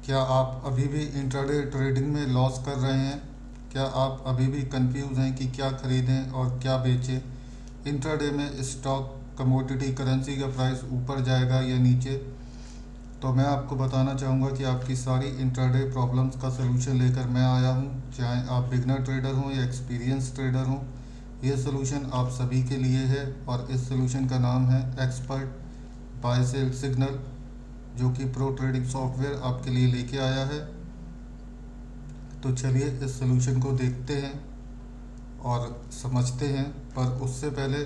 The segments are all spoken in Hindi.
क्या आप अभी भी इंट्राडे ट्रेडिंग में लॉस कर रहे हैं? क्या आप अभी भी कंफ्यूज हैं कि क्या खरीदें और क्या बेचें? इंट्राडे में स्टॉक, कमोडिटी, करेंसी का प्राइस ऊपर जाएगा या नीचे? तो मैं आपको बताना चाहूँगा कि आपकी सारी इंट्राडे प्रॉब्लम्स का सलूशन लेकर मैं आया हूँ। चाहे आप बिगनर ट्रेडर हों या एक्सपीरियंस ट्रेडर हों, ये सलूशन आप सभी के लिए है। और इस सलूशन का नाम है एक्सपर्ट बाय सेल सिग्नल, जो कि प्रो ट्रेडिंग सॉफ्टवेयर आपके लिए लेके आया है। तो चलिए इस सलूशन को देखते हैं और समझते हैं। पर उससे पहले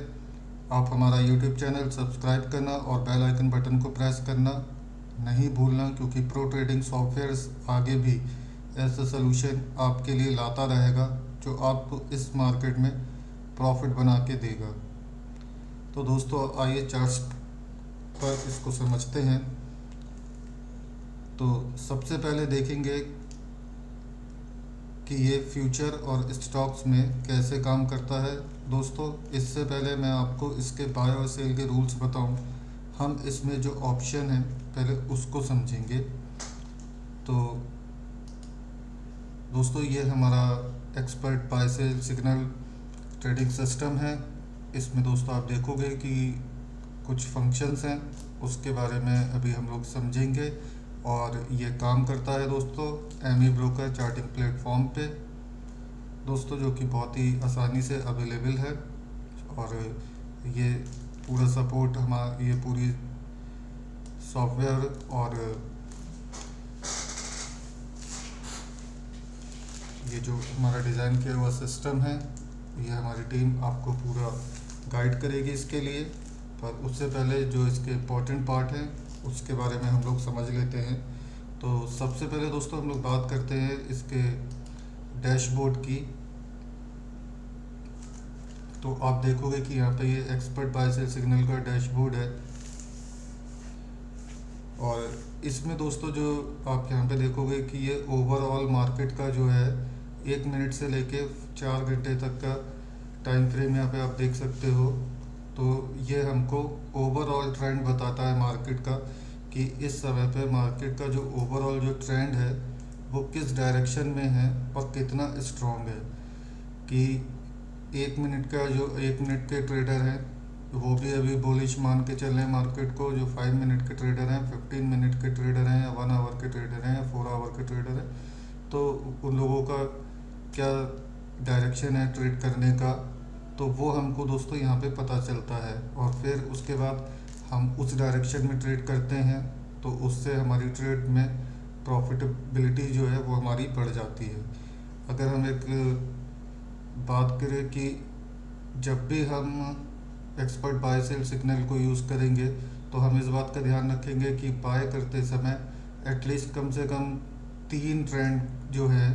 आप हमारा यूट्यूब चैनल सब्सक्राइब करना और बेल आइकन बटन को प्रेस करना नहीं भूलना, क्योंकि प्रो ट्रेडिंग सॉफ्टवेयर्स आगे भी ऐसा सलूशन आपके लिए लाता रहेगा जो आपको इस मार्केट में प्रॉफिट बना के देगा। तो दोस्तों आइए चार्ट्स पर इसको समझते हैं। तो सबसे पहले देखेंगे कि ये फ्यूचर और स्टॉक्स में कैसे काम करता है। दोस्तों इससे पहले मैं आपको इसके बाय और सेल के रूल्स बताऊं, हम इसमें जो ऑप्शन है पहले उसको समझेंगे। तो दोस्तों ये हमारा expert buy sell signal trading system है। इसमें दोस्तों आप देखोगे कि कुछ फंक्शंस हैं, उसके बारे में अभी हम लोग समझेंगे। और ये काम करता है दोस्तों एमी ब्रोकर चार्टिंग प्लेटफॉर्म पे दोस्तों, जो कि बहुत ही आसानी से अवेलेबल है। और ये पूरा सपोर्ट हमारा, ये पूरी सॉफ्टवेयर और ये जो हमारा डिज़ाइन किया हुआ सिस्टम है, ये हमारी टीम आपको पूरा गाइड करेगी इसके लिए। पर उससे पहले जो इसके इम्पोर्टेंट पार्ट हैं उसके बारे में हम लोग समझ लेते हैं। तो सबसे पहले दोस्तों हम लोग बात करते हैं इसके डैशबोर्ड की। तो आप देखोगे कि यहाँ पे ये एक्सपर्ट बाय सेल सिग्नल का डैशबोर्ड है। और इसमें दोस्तों जो आप यहाँ पे देखोगे कि ये ओवरऑल मार्केट का जो है 1 मिनट से लेके 4 घंटे तक का टाइम फ्रेम यहाँ पे आप देख सकते हो। तो ये हमको ओवरऑल ट्रेंड बताता है मार्केट का, कि इस समय पे मार्केट का जो ओवरऑल जो ट्रेंड है वो किस डायरेक्शन में है और कितना स्ट्रॉन्ग है। कि 1 मिनट का जो 1 मिनट के ट्रेडर हैं वो भी अभी बुलिश मान के चल रहे हैं मार्केट को। जो 5 मिनट के ट्रेडर हैं, 15 मिनट के ट्रेडर हैं, या 1 आवर के ट्रेडर हैं, या 4 आवर के ट्रेडर हैं, तो उन लोगों का क्या डायरेक्शन है ट्रेड करने का, तो वो हमको दोस्तों यहाँ पे पता चलता है। और फिर उसके बाद हम उस डायरेक्शन में ट्रेड करते हैं, तो उससे हमारी ट्रेड में प्रॉफिटेबिलिटी जो है वो हमारी बढ़ जाती है। अगर हम एक बात करें कि जब भी हम एक्सपर्ट बाय सेल सिग्नल को यूज़ करेंगे तो हम इस बात का ध्यान रखेंगे कि बाय करते समय एटलीस्ट कम से कम 3 ट्रेंड जो है,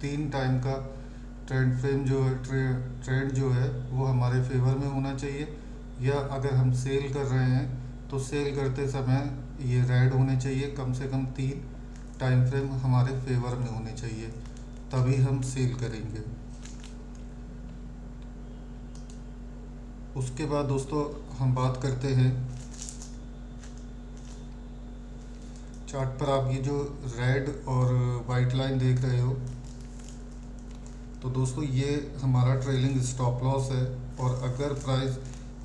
3 टाइम का ट्रेंड फ्रेम जो है, ट्रेंड जो है वो हमारे फेवर में होना चाहिए। या अगर हम सेल कर रहे हैं तो सेल करते समय ये रेड होने चाहिए, कम से कम 3 टाइम फ्रेम हमारे फेवर में होने चाहिए, तभी हम सेल करेंगे। उसके बाद दोस्तों हम बात करते हैं चार्ट पर। आप ये जो रेड और वाइट लाइन देख रहे हो, तो दोस्तों ये हमारा ट्रेलिंग स्टॉप लॉस है। और अगर प्राइस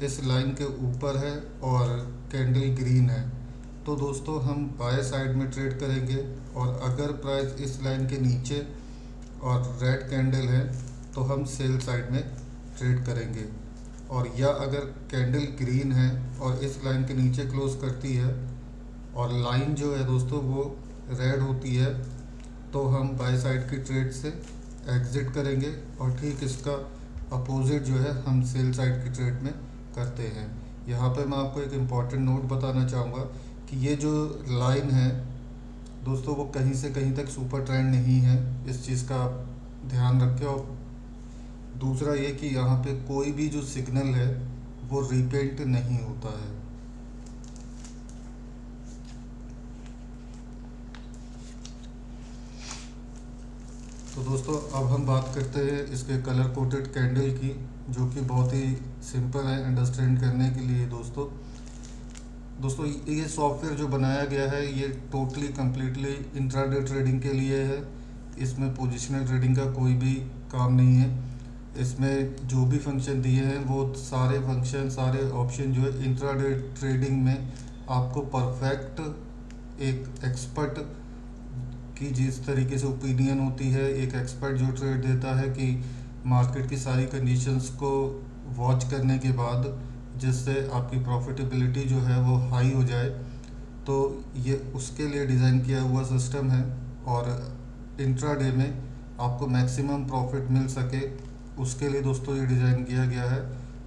इस लाइन के ऊपर है और कैंडल ग्रीन है तो दोस्तों हम बाय साइड में ट्रेड करेंगे। और अगर प्राइस इस लाइन के नीचे और रेड कैंडल है तो हम सेल साइड में ट्रेड करेंगे। और या अगर कैंडल ग्रीन है और इस लाइन के नीचे क्लोज करती है और लाइन जो है दोस्तों वो रेड होती है, तो हम बाय साइड की ट्रेड से एग्ज़िट करेंगे। और ठीक इसका अपोजिट जो है हम सेल साइड की ट्रेड में करते हैं। यहाँ पे मैं आपको एक इम्पॉर्टेंट नोट बताना चाहूँगा कि ये जो लाइन है दोस्तों वो कहीं से कहीं तक सुपर ट्रेंड नहीं है, इस चीज़ का आप ध्यान रखें। और दूसरा ये कि यहाँ पे कोई भी जो सिग्नल है वो रिपेंट नहीं होता है। तो दोस्तों अब हम बात करते हैं इसके कलर कोटेड कैंडल की, जो कि बहुत ही सिंपल है अंडरस्टैंड करने के लिए दोस्तों। दोस्तों ये सॉफ्टवेयर जो बनाया गया है ये टोटली कम्प्लीटली इंट्राडे ट्रेडिंग के लिए है। इसमें पोजिशनल ट्रेडिंग का कोई भी काम नहीं है। इसमें जो भी फंक्शन दिए हैं वो सारे फंक्शन सारे ऑप्शन जो है इंट्राडे ट्रेडिंग में आपको परफेक्ट एक एक्सपर्ट की जिस तरीके से ओपिनियन होती है, एक एक्सपर्ट जो ट्रेड देता है कि मार्केट की सारी कंडीशंस को वॉच करने के बाद जिससे आपकी प्रॉफिटेबिलिटी जो है वो हाई हो जाए, तो ये उसके लिए डिज़ाइन किया हुआ सिस्टम है। और इंट्राडे में आपको मैक्सिमम प्रॉफिट मिल सके उसके लिए दोस्तों ये डिज़ाइन किया गया है।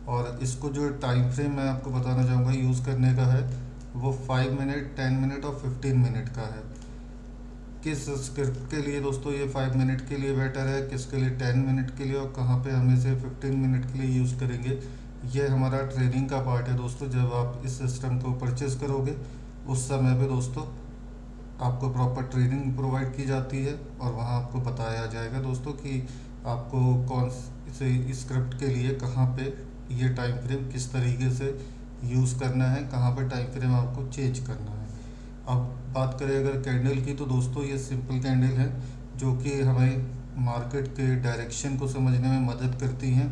और इसको जो टाइम फ्रेम मैं आपको बताना चाहूँगा यूज़ करने का है वो 5 मिनट, 10 मिनट और 15 मिनट का है। किस स्क्रिप्ट के लिए दोस्तों ये 5 मिनट के लिए बेटर है, किसके लिए 10 मिनट के लिए, और कहाँ पे हम इसे 15 मिनट के लिए यूज़ करेंगे, ये हमारा ट्रेनिंग का पार्ट है दोस्तों। जब आप इस सिस्टम को परचेज़ करोगे उस समय पे दोस्तों आपको प्रॉपर ट्रेनिंग प्रोवाइड की जाती है और वहाँ आपको बताया जाएगा दोस्तों कि आपको कौन से स्क्रिप्ट के लिए कहाँ पे ये टाइम फ्रेम किस तरीके से यूज़ करना है, कहाँ पे टाइम फ्रेम आपको चेंज करना है। अब बात करें अगर कैंडल की, तो दोस्तों ये सिंपल कैंडल है जो कि हमें मार्केट के डायरेक्शन को समझने में मदद करती हैं,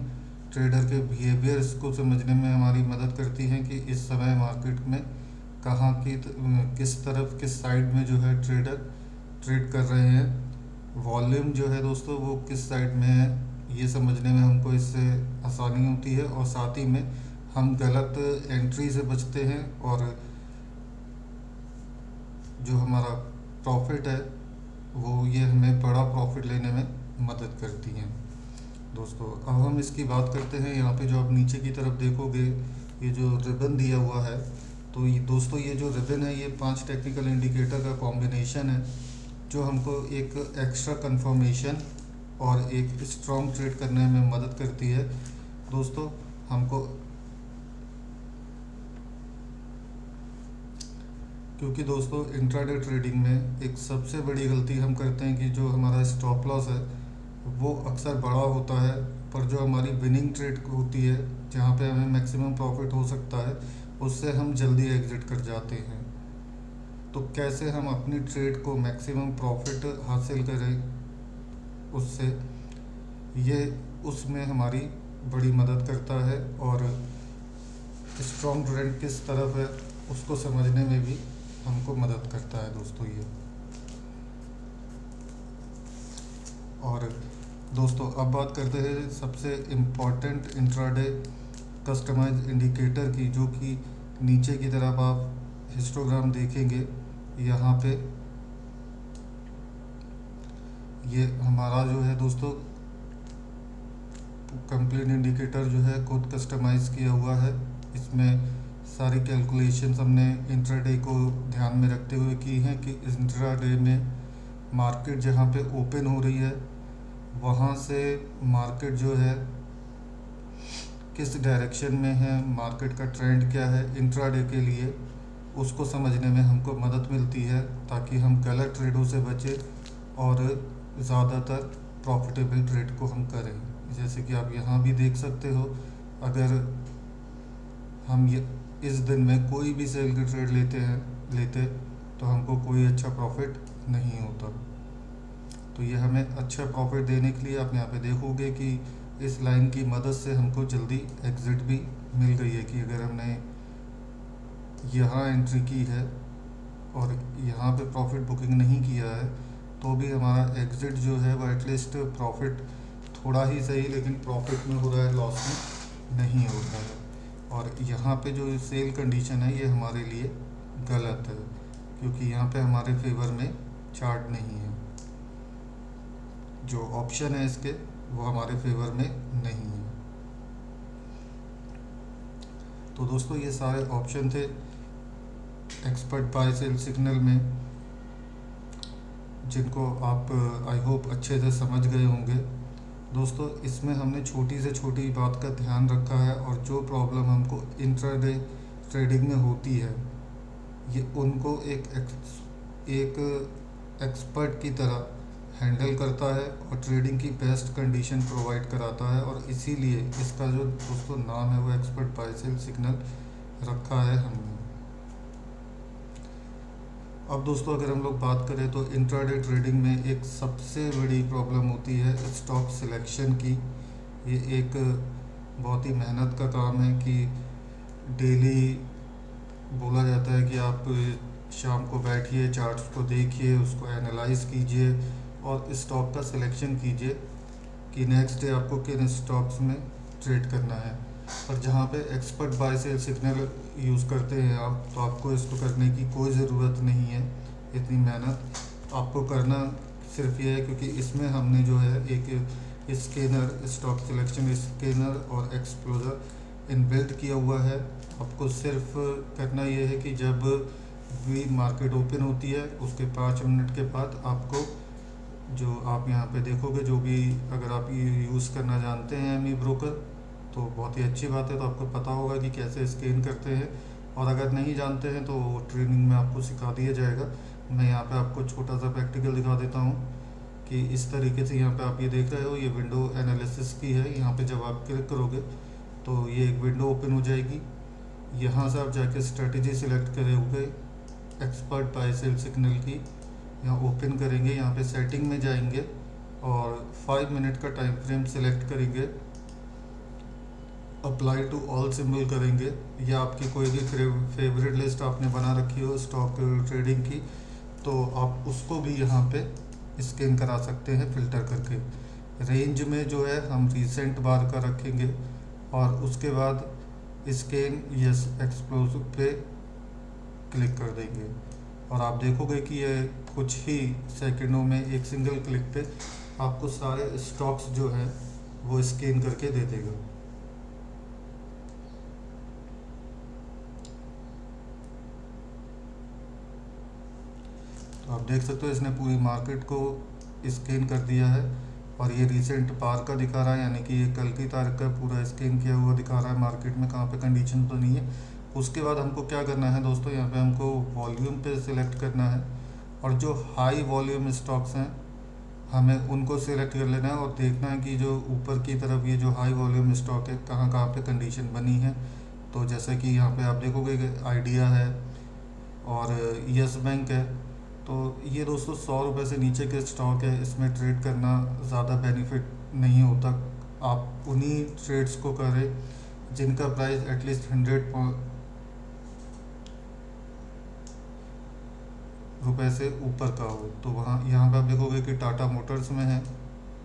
ट्रेडर के बिहेवियर्स को समझने में हमारी मदद करती हैं कि इस समय मार्केट में कहाँ की किस तरफ किस साइड में जो है ट्रेडर ट्रेड कर रहे हैं, वॉल्यूम जो है दोस्तों वो किस साइड में है, ये समझने में हमको इससे आसानी होती है। और साथ ही में हम गलत एंट्री से बचते हैं और जो हमारा प्रॉफिट है वो ये हमें बड़ा प्रॉफिट लेने में मदद करती हैं दोस्तों। अब हम इसकी बात करते हैं। यहाँ पे जो आप नीचे की तरफ देखोगे ये जो रिबन दिया हुआ है, तो ये दोस्तों ये जो रिबन है ये 5 टेक्निकल इंडिकेटर का कॉम्बिनेशन है जो हमको एक एक्स्ट्रा कंफर्मेशन और एक स्ट्रॉन्ग ट्रेड करने में मदद करती है दोस्तों। हमको क्योंकि दोस्तों इंट्राडे ट्रेडिंग में एक सबसे बड़ी गलती हम करते हैं कि जो हमारा स्टॉप लॉस है वो अक्सर बड़ा होता है, पर जो हमारी विनिंग ट्रेड होती है जहाँ पे हमें मैक्सिमम प्रॉफिट हो सकता है उससे हम जल्दी एग्जिट कर जाते हैं। तो कैसे हम अपनी ट्रेड को मैक्सिमम प्रॉफिट हासिल करें उससे, ये उसमें हमारी बड़ी मदद करता है। और स्ट्रॉन्ग ट्रेंड किस तरफ है उसको समझने में भी हमको मदद करता है दोस्तों ये। और दोस्तों अब बात करते हैं सबसे इम्पॉर्टेंट इंट्राडे कस्टमाइज इंडिकेटर की, जो कि नीचे की तरफ आप हिस्टोग्राम देखेंगे। यहाँ पे ये हमारा जो है दोस्तों कंप्लीट इंडिकेटर जो है खुद कस्टमाइज किया हुआ है। इसमें सारी कैलकुलेशंस हमने इंट्राडे को ध्यान में रखते हुए की हैं कि इंट्राडे में मार्केट जहाँ पे ओपन हो रही है वहाँ से मार्केट जो है किस डायरेक्शन में है, मार्केट का ट्रेंड क्या है इंट्राडे के लिए, उसको समझने में हमको मदद मिलती है ताकि हम गलत ट्रेडों से बचें और ज़्यादातर प्रॉफिटेबल ट्रेड को हम करें। जैसे कि आप यहाँ भी देख सकते हो, अगर हम ये इस दिन में कोई भी सेल की ट्रेड लेते तो हमको कोई अच्छा प्रॉफिट नहीं होता। तो ये हमें अच्छा प्रॉफिट देने के लिए आप यहाँ पे देखोगे कि इस लाइन की मदद से हमको जल्दी एग्ज़िट भी मिल गई है कि अगर हमने यहाँ एंट्री की है और यहाँ पे प्रॉफिट बुकिंग नहीं किया है तो भी हमारा एग्ज़िट जो है वो एटलीस्ट प्रॉफिट थोड़ा ही सही लेकिन प्रॉफिट में हो रहा है, लॉस में नहीं हो रहा है। और यहाँ पे जो सेल कंडीशन है ये हमारे लिए गलत है क्योंकि यहाँ पे हमारे फेवर में चार्ट नहीं है, जो ऑप्शन है इसके वो हमारे फेवर में नहीं है। तो दोस्तों ये सारे ऑप्शन थे एक्सपर्ट बाय सेल सिग्नल में, जिनको आप आई होप अच्छे से समझ गए होंगे दोस्तों। इसमें हमने छोटी से छोटी बात का ध्यान रखा है और जो प्रॉब्लम हमको इंट्राडे ट्रेडिंग में होती है ये उनको एक एक्सपर्ट की तरह हैंडल करता है और ट्रेडिंग की बेस्ट कंडीशन प्रोवाइड कराता है। और इसीलिए इसका जो दोस्तों नाम है वो एक्सपर्ट बाय सेल सिग्नल रखा है हमने। अब दोस्तों अगर हम लोग बात करें तो इंट्राडे ट्रेडिंग में एक सबसे बड़ी प्रॉब्लम होती है स्टॉक सिलेक्शन की। ये एक बहुत ही मेहनत का काम है कि डेली बोला जाता है कि आप शाम को बैठिए, चार्ट्स को देखिए, उसको एनालाइज कीजिए और स्टॉक का सिलेक्शन कीजिए कि नेक्स्ट डे आपको किन स्टॉक्स में ट्रेड करना है। पर जहाँ पे expert buy sell signal use करते हैं आप, तो आपको इसको करने की कोई ज़रूरत नहीं है। इतनी मेहनत आपको करना सिर्फ ये है क्योंकि इसमें हमने जो है एक स्कैनर, स्टॉक सिलेक्शन स्कैनर और एक्सप्लोजर इनबिल्ट किया हुआ है। आपको सिर्फ करना ये है कि जब भी मार्केट ओपन होती है उसके 5 मिनट के बाद आपको, जो आप यहाँ पे देखोगे, जो भी अगर आप ये यूज़ करना जानते हैं एमी ब्रोकर तो बहुत ही अच्छी बात है, तो आपको पता होगा कि कैसे स्कैन करते हैं। और अगर नहीं जानते हैं तो ट्रेनिंग में आपको सिखा दिया जाएगा। मैं यहाँ पे आपको छोटा सा प्रैक्टिकल दिखा देता हूँ कि इस तरीके से यहाँ पे आप ये देख रहे हो, ये विंडो एनालिसिस की है। यहाँ पे जब आप क्लिक करोगे तो ये एक विंडो ओपन हो जाएगी। यहाँ से आप जाके स्ट्रेटेजी सिलेक्ट करोगे एक्सपर्ट बाय सेल सिग्नल की, यहाँ ओपन करेंगे, यहाँ पे सेटिंग में जाएंगे और 5 मिनट का टाइम फ्रेम सिलेक्ट करेंगे, अप्लाई टू ऑल सिंबल करेंगे या आपकी कोई भी फेवरेट लिस्ट आपने बना रखी हो स्टॉक ट्रेडिंग की तो आप उसको भी यहाँ पे स्कैन करा सकते हैं फिल्टर करके। रेंज में जो है हम रिसेंट बार का रखेंगे और उसके बाद स्कैन यस एक्सप्लोसिव पे क्लिक कर देंगे और आप देखोगे कि ये कुछ ही सेकंडों में एक सिंगल क्लिक पे आपको सारे स्टॉक्स जो है वो स्कैन करके दे देगा। तो आप देख सकते हो इसने पूरी मार्केट को स्कैन कर दिया है और ये रिसेंट बार का दिखा रहा है, यानी कि ये कल की तारीख का पूरा स्कैन किया हुआ दिखा रहा है मार्केट में कहाँ पे कंडीशन तो नहीं है। उसके बाद हमको क्या करना है दोस्तों, यहाँ पे हमको वॉल्यूम पे सिलेक्ट करना है और जो हाई वॉल्यूम स्टॉक्स हैं हमें उनको सिलेक्ट कर लेना है और देखना है कि जो ऊपर की तरफ ये जो हाई वॉल्यूम स्टॉक है कहाँ कहाँ पे कंडीशन बनी है। तो जैसे कि यहाँ पे आप देखोगे कि आइडिया है और यस बैंक है। तो ये दोस्तों 100 रुपये से नीचे के स्टॉक है, इसमें ट्रेड करना ज़्यादा बेनिफिट नहीं होता। आप उन्हीं ट्रेड्स को करें जिनका प्राइस एटलीस्ट 100 रुपए से ऊपर का हो। तो वहाँ यहाँ पे आप देखोगे कि टाटा मोटर्स में है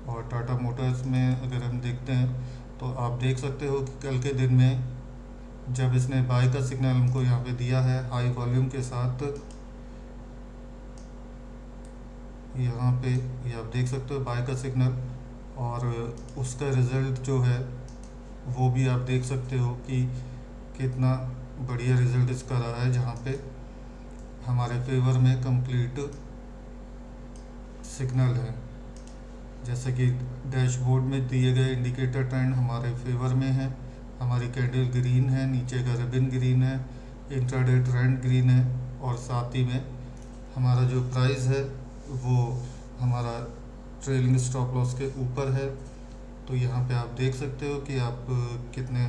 और टाटा मोटर्स में अगर हम देखते हैं तो आप देख सकते हो कि कल के दिन में जब इसने बाय का सिग्नल हमको यहाँ पे दिया है हाई वॉल्यूम के साथ, यहाँ पे ये आप देख सकते हो बाय का सिग्नल और उसका रिज़ल्ट जो है वो भी आप देख सकते हो कि कितना बढ़िया रिज़ल्ट इसका रहा है, जहाँ पे हमारे फेवर में कंप्लीट सिग्नल है। जैसे कि डैशबोर्ड में दिए गए इंडिकेटर ट्रेंड हमारे फेवर में है, हमारी कैंडल ग्रीन है, नीचे का रिबन ग्रीन है, इंट्राडे ट्रेंड ग्रीन है और साथ ही में हमारा जो प्राइस है वो हमारा ट्रेलिंग स्टॉप लॉस के ऊपर है। तो यहाँ पे आप देख सकते हो कि आप कितने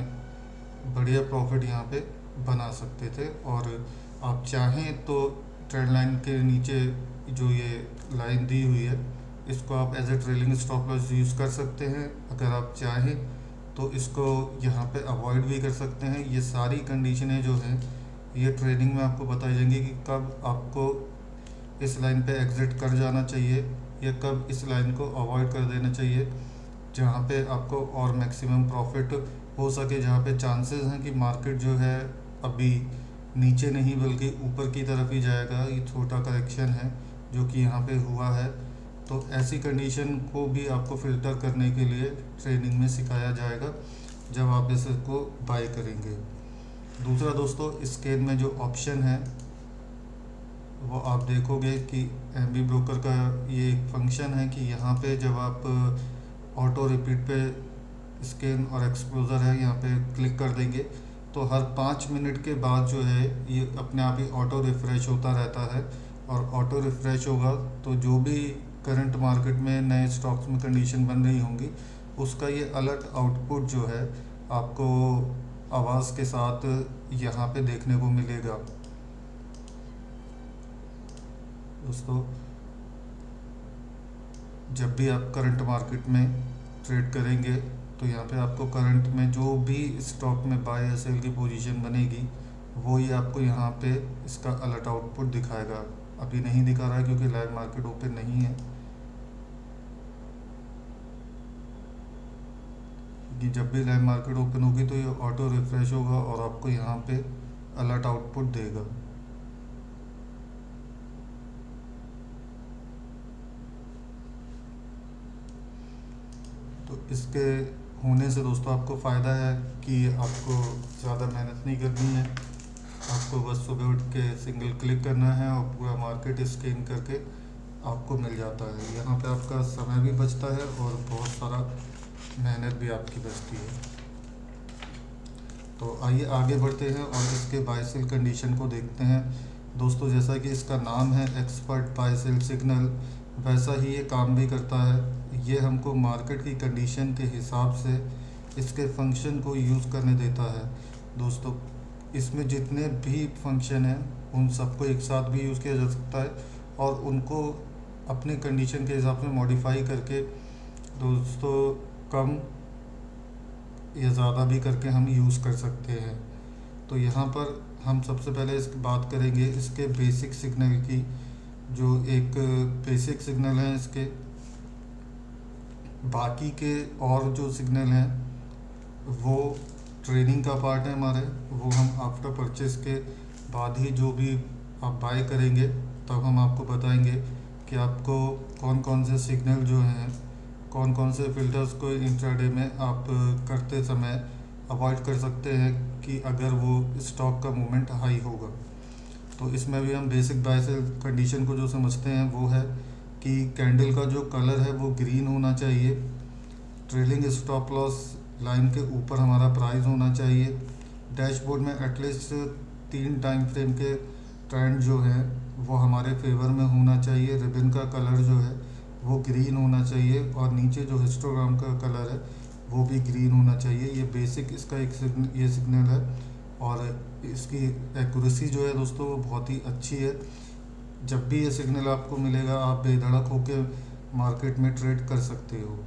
बढ़िया प्रॉफिट यहाँ पे बना सकते थे। और आप चाहें तो ट्रेंड लाइन के नीचे जो ये लाइन दी हुई है इसको आप as a trailing stop loss use कर सकते हैं। अगर आप चाहें तो इसको यहाँ पे अवॉइड भी कर सकते हैं। ये सारी कंडीशनें जो हैं ये ट्रेडिंग में आपको बताई जाएंगी कि कब आपको इस लाइन पे एग्ज़िट कर जाना चाहिए या कब इस लाइन को अवॉइड कर देना चाहिए, जहाँ पे आपको और मैक्सिमम प्रॉफिट हो सके, जहाँ पे चांसेस हैं कि मार्केट जो है अभी नीचे नहीं बल्कि ऊपर की तरफ ही जाएगा। ये छोटा करेक्शन है जो कि यहाँ पे हुआ है। तो ऐसी कंडीशन को भी आपको फ़िल्टर करने के लिए ट्रेनिंग में सिखाया जाएगा जब आप इसको बाय करेंगे। दूसरा दोस्तों, स्कैन में जो ऑप्शन है वो आप देखोगे कि एमबी ब्रोकर का ये एक फंक्शन है कि यहाँ पे जब आप ऑटो रिपीट पे स्कैन और एक्सपोजर है यहाँ पे क्लिक कर देंगे तो हर 5 मिनट के बाद जो है ये अपने आप ही ऑटो रिफ़्रेश होता रहता है और ऑटो रिफ़्रेश होगा तो जो भी करंट मार्केट में नए स्टॉक्स में कंडीशन बन रही होंगी उसका ये अलर्ट आउटपुट जो है आपको आवाज़ के साथ यहाँ पे देखने को मिलेगा। दोस्तों जब भी आप करंट मार्केट में ट्रेड करेंगे तो यहाँ पे आपको करंट में जो भी स्टॉक में बाय या सेल की पोजीशन बनेगी वो ही आपको यहाँ पे इसका अलर्ट आउटपुट दिखाएगा। अभी नहीं दिखा रहा है क्योंकि लाइव मार्केट ओपन नहीं है, कि जब भी लाइव मार्केट ओपन होगी तो ये ऑटो रिफ्रेश होगा और आपको यहाँ पे अलर्ट आउटपुट देगा। तो इसके होने से दोस्तों आपको फ़ायदा है कि आपको ज़्यादा मेहनत नहीं करनी है, आपको बस सुबह उठ के सिंगल क्लिक करना है और पूरा मार्केट स्कैन करके आपको मिल जाता है। यहाँ पे आपका समय भी बचता है और बहुत सारा मेहनत भी आपकी बचती है। तो आइए आगे बढ़ते हैं और इसके बाय सेल कंडीशन को देखते हैं। दोस्तों जैसा कि इसका नाम है एक्सपर्ट बाय सेल सिग्नल, वैसा ही ये काम भी करता है। ये हमको मार्केट की कंडीशन के हिसाब से इसके फंक्शन को यूज़ करने देता है। दोस्तों इसमें जितने भी फंक्शन हैं उन सबको एक साथ भी यूज़ किया जा सकता है और उनको अपने कंडीशन के हिसाब से मॉडिफाई करके दोस्तों कम या ज़्यादा भी करके हम यूज़ कर सकते हैं। तो यहाँ पर हम सबसे पहले इस बात करेंगे इसके बेसिक सिग्नल की। जो एक बेसिक सिग्नल है इसके, बाकी के और जो सिग्नल हैं वो ट्रेडिंग का पार्ट है हमारे, वो हम आफ्टर परचेस के बाद ही जो भी आप बाय करेंगे तब हम आपको बताएंगे कि आपको कौन कौन से सिग्नल जो हैं, कौन कौन से फ़िल्टर्स को इंट्राडे में आप करते समय अवॉइड कर सकते हैं कि अगर वो स्टॉक का मूवमेंट हाई होगा। तो इसमें भी हम बेसिक बाय सेल कंडीशन को जो समझते हैं वो है कि कैंडल का जो कलर है वो ग्रीन होना चाहिए, ट्रेलिंग स्टॉप लॉस लाइन के ऊपर हमारा प्राइस होना चाहिए, डैशबोर्ड में एटलीस्ट 3 टाइम फ्रेम के ट्रेंड जो है वो हमारे फेवर में होना चाहिए, रिबन का कलर जो है वो ग्रीन होना चाहिए और नीचे जो हिस्टोग्राम का कलर है वो भी ग्रीन होना चाहिए। ये बेसिक इसका एक ये सिग्नल है और इसकी एक्यूरेसी जो है दोस्तों वो बहुत ही अच्छी है। जब भी ये सिग्नल आपको मिलेगा आप बेधड़क होकर मार्केट में ट्रेड कर सकते हो।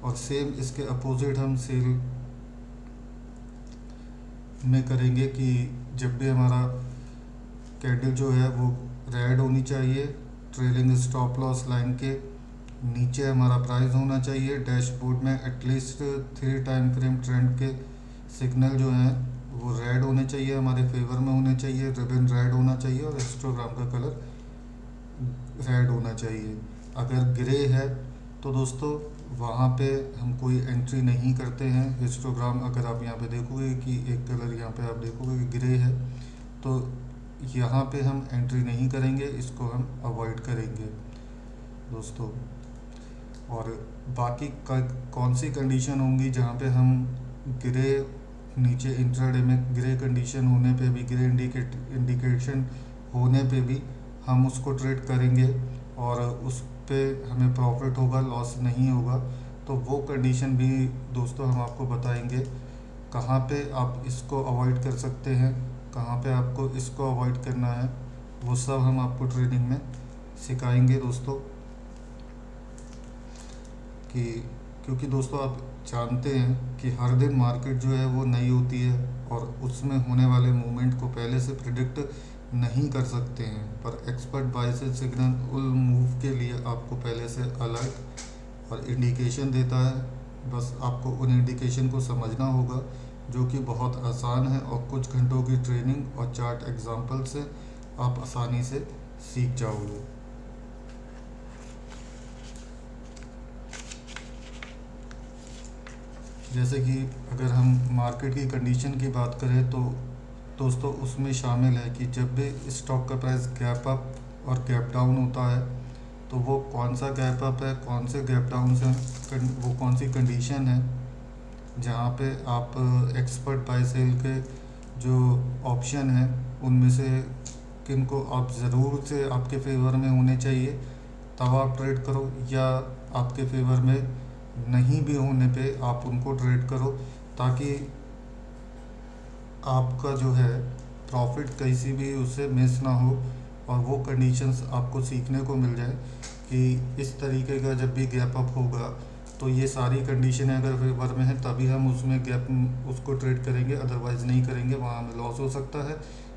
और सेम इसके अपोजिट हम सेल में करेंगे कि जब भी हमारा कैंडल जो है वो रेड होनी चाहिए, ट्रेलिंग स्टॉप लॉस लाइन के नीचे हमारा प्राइस होना चाहिए, डैशबोर्ड में एटलीस्ट 3 टाइम फ्रेम ट्रेंड के सिग्नल जो हैं वो रेड होने चाहिए, हमारे फेवर में होने चाहिए, रिबन रेड होना चाहिए और हिस्टोग्राम का कलर रेड होना चाहिए। अगर ग्रे है तो दोस्तों वहाँ पे हम कोई एंट्री नहीं करते हैं। हिस्टोग्राम अगर आप यहाँ पे देखोगे कि एक कलर यहाँ पे आप देखोगे कि ग्रे है तो यहाँ पे हम एंट्री नहीं करेंगे, इसको हम अवॉइड करेंगे दोस्तों। और बाकी कौन सी कंडीशन होंगी जहाँ पे हम ग्रे नीचे इंट्राडे में ग्रे कंडीशन होने पे भी, ग्रे इंडिकेशन होने पे भी हम उसको ट्रेड करेंगे और उस पे हमें प्रॉफिट होगा, लॉस नहीं होगा। तो वो कंडीशन भी दोस्तों हम आपको बताएंगे, कहाँ पे आप इसको अवॉइड कर सकते हैं, कहाँ पे आपको इसको अवॉइड करना है, वो सब हम आपको ट्रेडिंग में सिखाएंगे दोस्तों। कि क्योंकि दोस्तों आप जानते हैं कि हर दिन मार्केट जो है वो नई होती है और उसमें होने वाले मूवमेंट को पहले से प्रिडिक्ट नहीं कर सकते हैं, पर एक्सपर्ट बाय सेल सिग्नल उन मूव के लिए आपको पहले से अलर्ट और इंडिकेशन देता है। बस आपको उन इंडिकेशन को समझना होगा जो कि बहुत आसान है और कुछ घंटों की ट्रेनिंग और चार्ट एग्जांपल से आप आसानी से सीख जाओगे। जैसे कि अगर हम मार्केट की कंडीशन की बात करें तो दोस्तों उसमें शामिल है कि जब भी स्टॉक का प्राइस गैप अप और गैप डाउन होता है तो वो कौन सा गैप अप है, कौन से गैप डाउन है, वो कौन सी कंडीशन है जहाँ पे आप एक्सपर्ट बाय सेल के जो ऑप्शन हैं उनमें से किन को आप ज़रूर से आपके फेवर में होने चाहिए तब आप ट्रेड करो, या आपके फेवर में नहीं भी होने पे आप उनको ट्रेड करो, ताकि आपका जो है प्रॉफिट कैसी भी उससे मिस ना हो और वो कंडीशंस आपको सीखने को मिल जाए कि इस तरीके का जब भी गैप अप होगा तो ये सारी कंडीशनें अगर फेवर में हैं तभी हम उसमें गैप उसको ट्रेड करेंगे, अदरवाइज़ नहीं करेंगे, वहाँ हमें लॉस हो सकता है।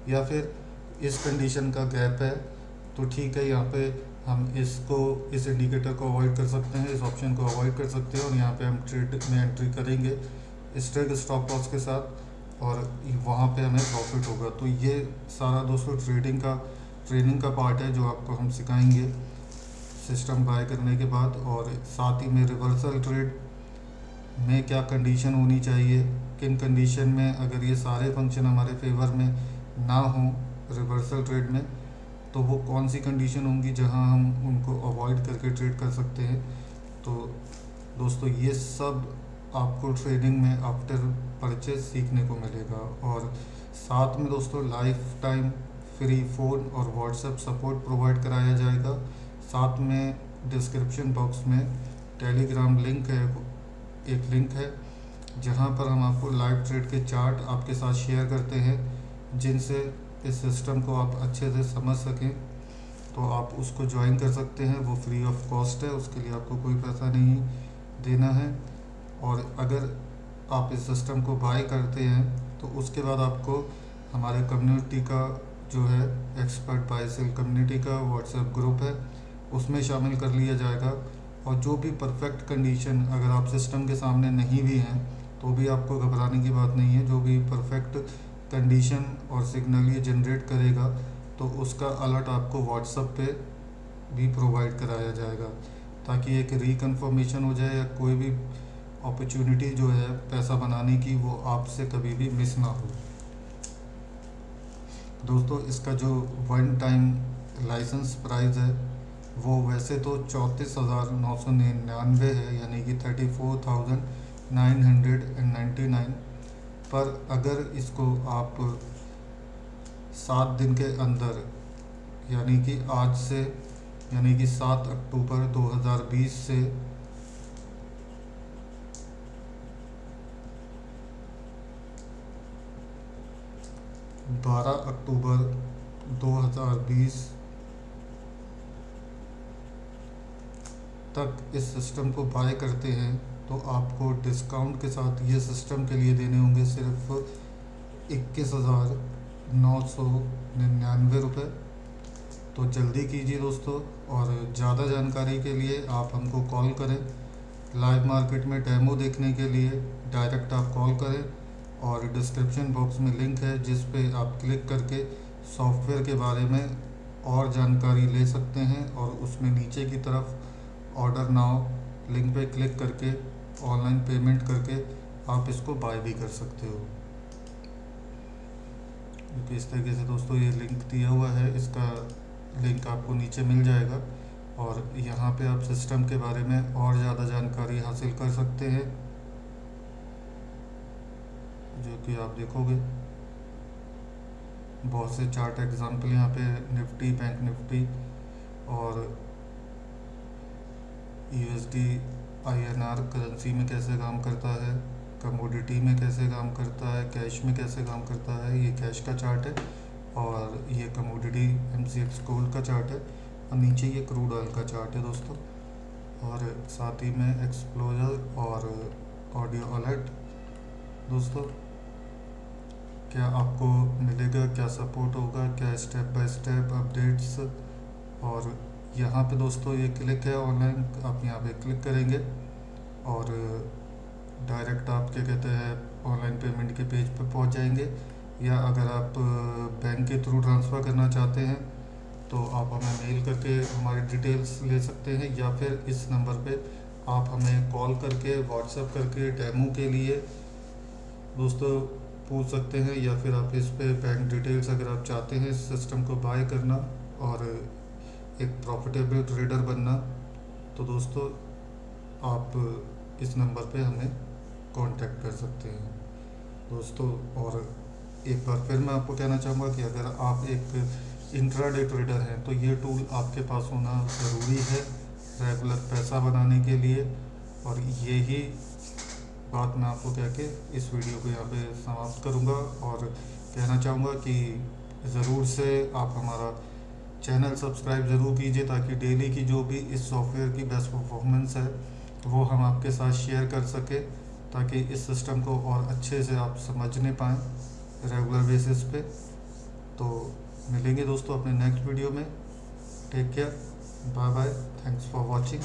या फिर इस कंडीशन का गैप है तो ठीक है, यहाँ पे हम इस इंडिकेटर को अवॉइड कर सकते हैं, इस ऑप्शन को अवॉइड कर सकते हैं और यहाँ पे हम ट्रेड में एंट्री करेंगे स्ट्रेट स्टॉप लॉस के साथ और वहाँ पे हमें प्रॉफिट होगा। तो ये सारा दोस्तों ट्रेनिंग का पार्ट है जो आपको हम सिखाएंगे सिस्टम बाय करने के बाद। और साथ ही में रिवर्सल ट्रेड में क्या कंडीशन होनी चाहिए, किन कंडीशन में अगर ये सारे फंक्शन हमारे फेवर में ना हो रिवर्सल ट्रेड में, तो वो कौन सी कंडीशन होंगी जहां हम उनको अवॉइड करके ट्रेड कर सकते हैं। तो दोस्तों ये सब आपको ट्रेडिंग में आफ्टर परचेज सीखने को मिलेगा। और साथ में दोस्तों लाइफ टाइम फ्री फ़ोन और व्हाट्सएप सपोर्ट प्रोवाइड कराया जाएगा। साथ में डिस्क्रिप्शन बॉक्स में टेलीग्राम लिंक है, एक लिंक है जहां पर हम आपको लाइव ट्रेड के चार्ट आपके साथ शेयर करते हैं जिनसे इस सिस्टम को आप अच्छे से समझ सकें। तो आप उसको ज्वाइन कर सकते हैं, वो फ्री ऑफ कॉस्ट है, उसके लिए आपको कोई पैसा नहीं देना है। और अगर आप इस सिस्टम को बाय करते हैं तो उसके बाद आपको हमारे कम्युनिटी का जो है एक्सपर्ट बाय सेल कम्युनिटी का व्हाट्सएप ग्रुप है उसमें शामिल कर लिया जाएगा। और जो भी परफेक्ट कंडीशन अगर आप सिस्टम के सामने नहीं भी हैं तो भी आपको घबराने की बात नहीं है। जो भी परफेक्ट कंडीशन और सिग्नल ये जनरेट करेगा तो उसका अलर्ट आपको व्हाट्सएप पे भी प्रोवाइड कराया जाएगा ताकि एक रिकन्फर्मेशन हो जाए या कोई भी अपॉर्चुनिटी जो है पैसा बनाने की वो आपसे कभी भी मिस ना हो। दोस्तों इसका जो वन टाइम लाइसेंस प्राइस है वो वैसे तो 34,999 है, यानी कि 34,999, पर अगर इसको आप 7 दिन के अंदर यानी कि आज से यानी कि 7 अक्टूबर 2020 से 12 अक्टूबर 2020 तक इस सिस्टम को बाय करते हैं तो आपको डिस्काउंट के साथ ये सिस्टम के लिए देने होंगे सिर्फ 21,999 रुपये। तो जल्दी कीजिए दोस्तों। और ज़्यादा जानकारी के लिए आप हमको कॉल करें, लाइव मार्केट में डेमो देखने के लिए डायरेक्ट आप कॉल करें और डिस्क्रिप्शन बॉक्स में लिंक है जिस पे आप क्लिक करके सॉफ्टवेयर के बारे में और जानकारी ले सकते हैं और उसमें नीचे की तरफ ऑर्डर नाउ लिंक पे क्लिक करके ऑनलाइन पेमेंट करके आप इसको बाय भी कर सकते हो। क्योंकि इस तरीके से दोस्तों ये लिंक दिया हुआ है, इसका लिंक आपको नीचे मिल जाएगा और यहाँ पे आप सिस्टम के बारे में और ज़्यादा जानकारी हासिल कर सकते हैं जो कि आप देखोगे। बहुत से चार्ट एग्जाम्पल यहाँ पे निफ्टी, बैंक निफ्टी और यूएसडी आईएनआर करेंसी में कैसे काम करता है, कमोडिटी में कैसे काम करता है, कैश में कैसे काम करता है। ये कैश का चार्ट है और ये कमोडिटी एमसीएक्स गोल्ड का चार्ट है और नीचे ये क्रूड ऑयल का चार्ट है दोस्तों। और साथ ही में एक्सप्लोजर और ऑडियो अलर्ट। दोस्तों क्या आपको मिलेगा, क्या सपोर्ट होगा, क्या स्टेप बाय स्टेप अपडेट्स। और यहाँ पे दोस्तों ये क्लिक है ऑनलाइन, आप यहाँ पे क्लिक करेंगे और डायरेक्ट आप क्या कहते हैं ऑनलाइन पेमेंट के पेज पे पहुँच जाएंगे। या अगर आप बैंक के थ्रू ट्रांसफ़र करना चाहते हैं तो आप हमें मेल करके हमारी डिटेल्स ले सकते हैं या फिर इस नंबर पे आप हमें कॉल करके व्हाट्सएप करके डेमो के लिए दोस्तों पूछ सकते हैं। या फिर आप इस पे बैंक डिटेल्स अगर आप चाहते हैं इस सिस्टम को बाय करना और एक प्रॉफिटेबल ट्रेडर बनना तो दोस्तों आप इस नंबर पे हमें कांटेक्ट कर सकते हैं दोस्तों। और एक बार फिर मैं आपको कहना चाहूँगा कि अगर आप एक इंट्राडे ट्रेडर हैं तो ये टूल आपके पास होना ज़रूरी है रेगुलर पैसा बनाने के लिए। और यही बात मैं आपको कह के इस वीडियो को यहाँ पे समाप्त करूँगा और कहना चाहूँगा कि ज़रूर से आप हमारा चैनल सब्सक्राइब ज़रूर कीजिए ताकि डेली की जो भी इस सॉफ्टवेयर की बेस्ट परफॉर्मेंस है वो हम आपके साथ शेयर कर सकें, ताकि इस सिस्टम को और अच्छे से आप समझने पाएँ रेगुलर बेसिस पे। तो मिलेंगे दोस्तों अपने नेक्स्ट वीडियो में। Take care, bye bye, thanks for watching.